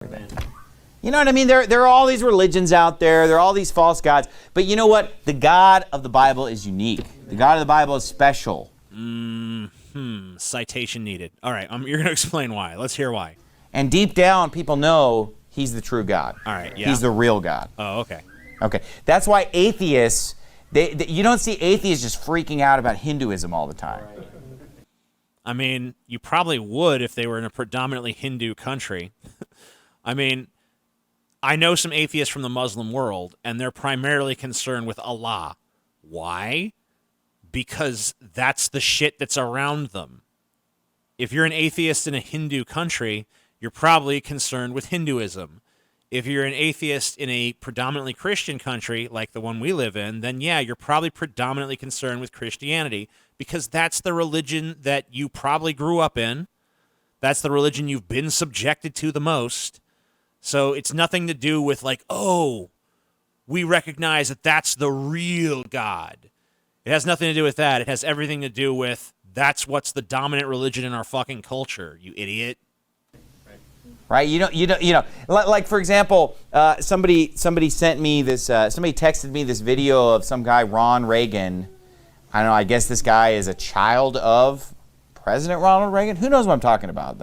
You know what I mean? There are all these religions out there. There are all these false gods. But you know what? The God of the Bible is unique. The God of the Bible is special. Citation needed. All right, you're going to explain why. Let's hear why. And deep down, people know he's the true God. All right, yeah. He's the real God. Oh, okay. Okay. That's why atheists, you don't see atheists just freaking out about Hinduism all the time. I mean, you probably would if they were in a predominantly Hindu country. I mean, I know some atheists from the Muslim world, and they're primarily concerned with Allah. Why? Because that's the shit that's around them. If you're an atheist in a Hindu country, you're probably concerned with Hinduism. If you're an atheist in a predominantly Christian country, like the one we live in, then yeah, you're probably predominantly concerned with Christianity, because that's the religion that you probably grew up in. That's the religion you've been subjected to the most. So it's nothing to do with like, oh, we recognize that that's the real God. It has nothing to do with that. It has everything to do with that's what's the dominant religion in our fucking culture, you idiot. Right? You know. Like for example, somebody sent me this. Somebody texted me this video of some guy, Ron Reagan. I don't know. I guess this guy is a child of President Ronald Reagan. Who knows what I'm talking about?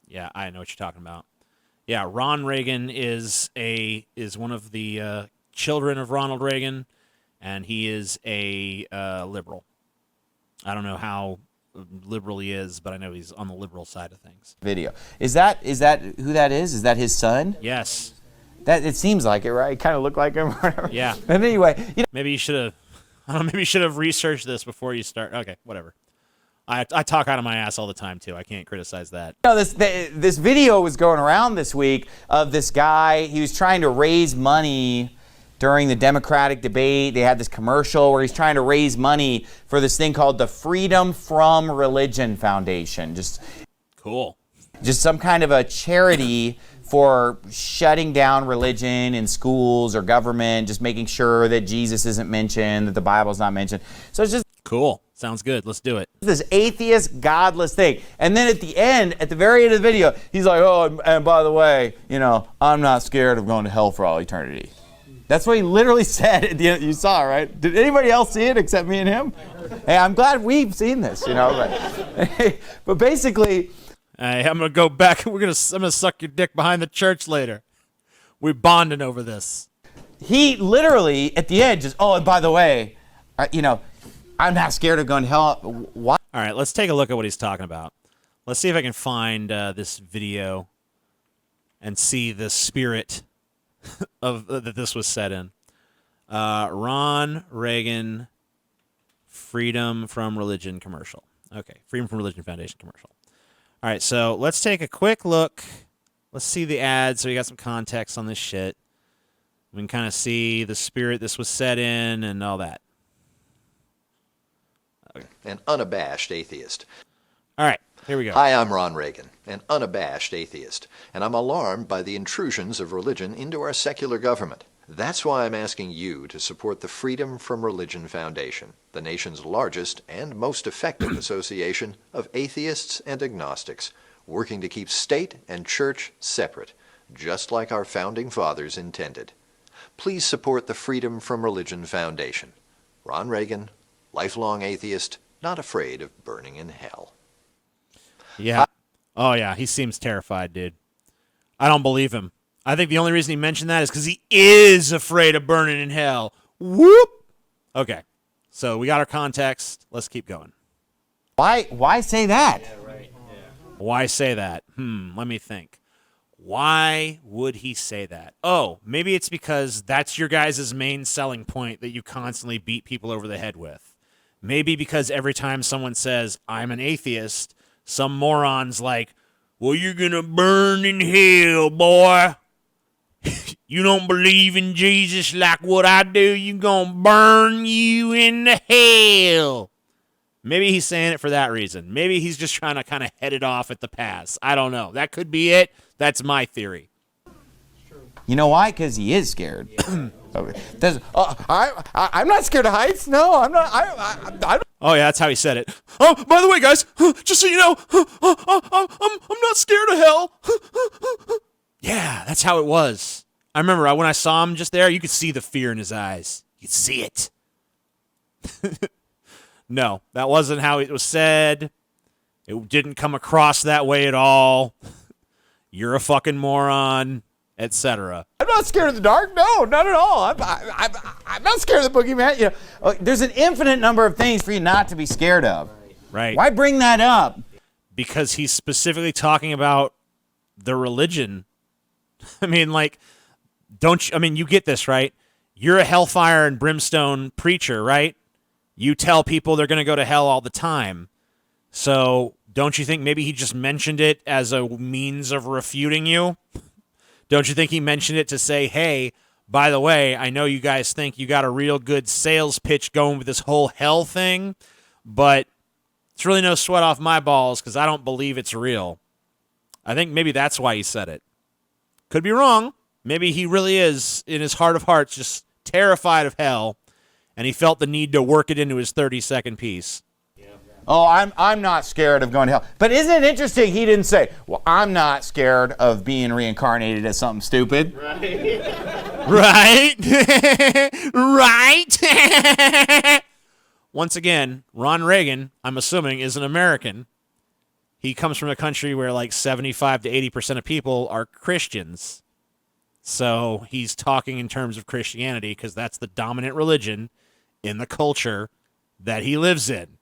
Yeah, I know what you're talking about. Yeah, Ron Reagan is one of the children of Ronald Reagan, and he is a liberal. I don't know how liberal he is, but I know he's on the liberal side of things. Video. Is that who that is? Is that his son? Yes. That it seems like it, right? It kind of looked like him or whatever. Yeah. But anyway, maybe you should have. I don't know. Maybe you should have researched this before you start. Okay, whatever. I talk out of my ass all the time too. I can't criticize that. This video was going around this week of this guy. He was trying to raise money during the Democratic debate. They had this commercial where he's trying to raise money for this thing called the Freedom from Religion Foundation. Just some kind of a charity for shutting down religion in schools or government, just making sure that Jesus isn't mentioned, that the Bible's not mentioned. So it's just cool. Sounds good. Let's do it. This atheist, godless thing. And then at the very end of the video, he's like, oh, and by the way, I'm not scared of going to hell for all eternity. That's what he literally said at the end. You saw, right? Did anybody else see it except me and him? Hey, I'm glad we've seen this, But basically, hey, I'm gonna go back. I'm gonna suck your dick behind the church later. We're bonding over this. He literally at the end just, oh, and by the way, I'm not scared of going to hell. What? All right, let's take a look at what he's talking about. Let's see if I can find this video and see the spirit of that this was set in. Ron Reagan, Freedom from Religion commercial. Okay, Freedom from Religion Foundation commercial. All right, so let's take a quick look. Let's see the ad so we got some context on this shit. We can kind of see the spirit this was set in and all that. Okay. An unabashed atheist. All right, here we go. Hi, I'm Ron Reagan, an unabashed atheist, and I'm alarmed by the intrusions of religion into our secular government. That's why I'm asking you to support the Freedom from Religion Foundation, the nation's largest and most effective association of atheists and agnostics, working to keep state and church separate, just like our founding fathers intended. Please support the Freedom from Religion Foundation. Ron Reagan, lifelong atheist, not afraid of burning in hell. Yeah. Oh, yeah. He seems terrified, dude. I don't believe him. I think the only reason he mentioned that is because he is afraid of burning in hell. Whoop. Okay. So we got our context. Let's keep going. Why say that? Yeah, right. Yeah. Why say that? Let me think. Why would he say that? Oh, maybe it's because that's your guys' main selling point that you constantly beat people over the head with. Maybe because every time someone says, I'm an atheist, some moron's like, well, you're going to burn in hell, boy. You don't believe in Jesus like what I do, you're going to burn you in the hell. Maybe he's saying it for that reason. Maybe he's just trying to kind of head it off at the pass. I don't know. That could be it. That's my theory. You know why? Because he is scared. I'm not scared of heights. No, I'm not. Oh, yeah, that's how he said it. Oh, by the way, guys, just so you know, I'm not scared of hell. Yeah, that's how it was. I remember when I saw him just there, you could see the fear in his eyes. You could see it. No, that wasn't how it was said. It didn't come across that way at all. You're a fucking moron, etc. I'm not scared of the dark. No, not at all. I'm not scared of the boogeyman. You know, there's an infinite number of things for you not to be scared of. Right. Why bring that up? Because he's specifically talking about the religion. I mean, like, you get this, right? You're a hellfire and brimstone preacher, right? You tell people they're going to go to hell all the time. So don't you think maybe he just mentioned it as a means of refuting you? Don't you think he mentioned it to say, hey, by the way, I know you guys think you got a real good sales pitch going with this whole hell thing, but it's really no sweat off my balls because I don't believe it's real. I think maybe that's why he said it. Could be wrong. Maybe he really is, in his heart of hearts, just terrified of hell, and he felt the need to work it into his 30-second piece. Oh, I'm not scared of going to hell. But isn't it interesting he didn't say, well, I'm not scared of being reincarnated as something stupid. Right? Right? Once again, Ron Reagan, I'm assuming, is an American. He comes from a country where like 75 to 80% of people are Christians. So he's talking in terms of Christianity because that's the dominant religion in the culture that he lives in.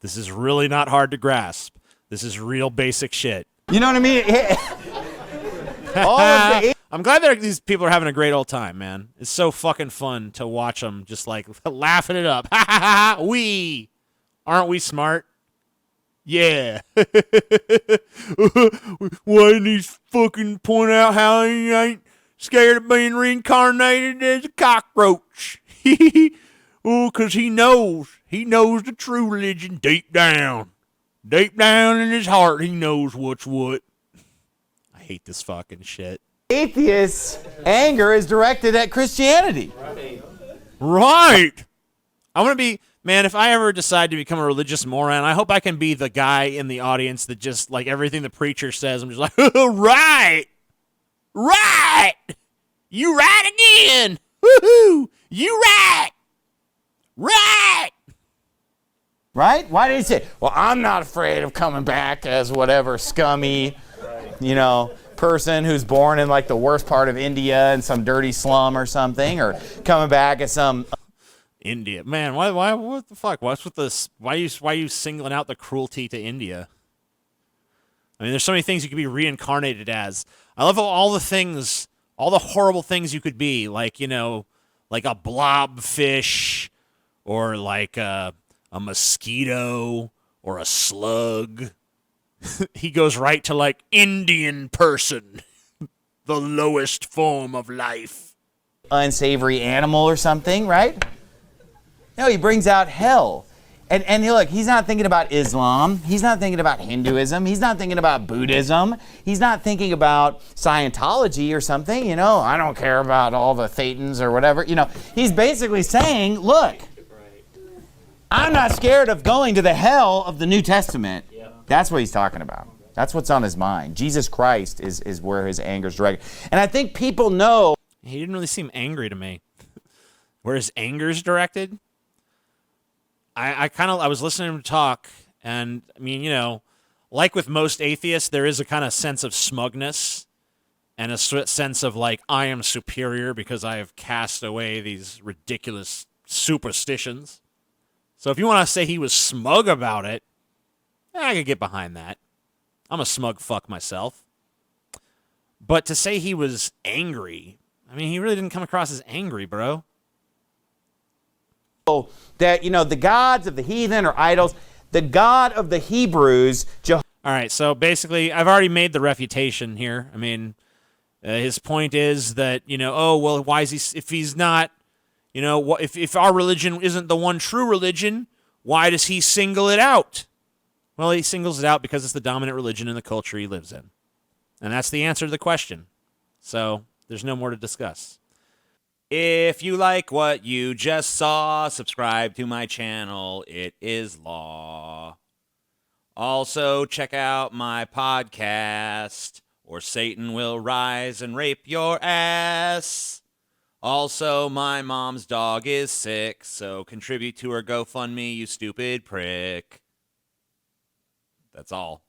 This is really not hard to grasp. This is real basic shit. You know what I mean? I'm glad that these people are having a great old time, man. It's so fucking fun to watch them just like laughing it up. Ha ha ha! Aren't we smart? Yeah. Why didn't he fucking point out how he ain't scared of being reincarnated as a cockroach? Oh, because he knows. He knows the true religion deep down. Deep down in his heart, he knows what's what. I hate this fucking shit. Atheists' anger is directed at Christianity. Right. I want to be, man, if I ever decide to become a religious moron, I hope I can be the guy in the audience that just, like, everything the preacher says, I'm just like, right. Right. You right again. Woohoo. You right. Right. Right? Why did he say, well, I'm not afraid of coming back as whatever scummy, person who's born in like the worst part of India in some dirty slum or something, or coming back as some... India. Man, why, what the fuck? What's with this? Why are you singling out the cruelty to India? I mean, there's so many things you could be reincarnated as. I love all the things, all the horrible things you could be, like, like a blobfish, or like a mosquito, or a slug. He goes right to like Indian person, the lowest form of life. Unsavory animal or something, right? No, he brings out hell. And look, he's not thinking about Islam. He's not thinking about Hinduism. He's not thinking about Buddhism. He's not thinking about Scientology or something. I don't care about all the Thetans or whatever. He's basically saying, look, I'm not scared of going to the hell of the New Testament. That's what he's talking about. That's what's on his mind. Jesus Christ is where his anger is directed. And I think people know. He didn't really seem angry to me. Where his anger is directed? I was listening to him talk, and I mean, like with most atheists, there is a kind of sense of smugness and a sense of like, I am superior because I have cast away these ridiculous superstitions. So if you want to say he was smug about it, I could get behind that. I'm a smug fuck myself. But to say he was angry, I mean, he really didn't come across as angry, bro. That, the gods of the heathen are idols. The God of the Hebrews, All right, so basically, I've already made the refutation here. I mean, his point is that, why is he, if he's not, if our religion isn't the one true religion, why does he single it out? Well, he singles it out because it's the dominant religion in the culture he lives in. And that's the answer to the question. So there's no more to discuss. If you like what you just saw, subscribe to my channel. It is law. Also, check out my podcast, or Satan will rise and rape your ass. Also, my mom's dog is sick, so contribute to her GoFundMe, you stupid prick. That's all.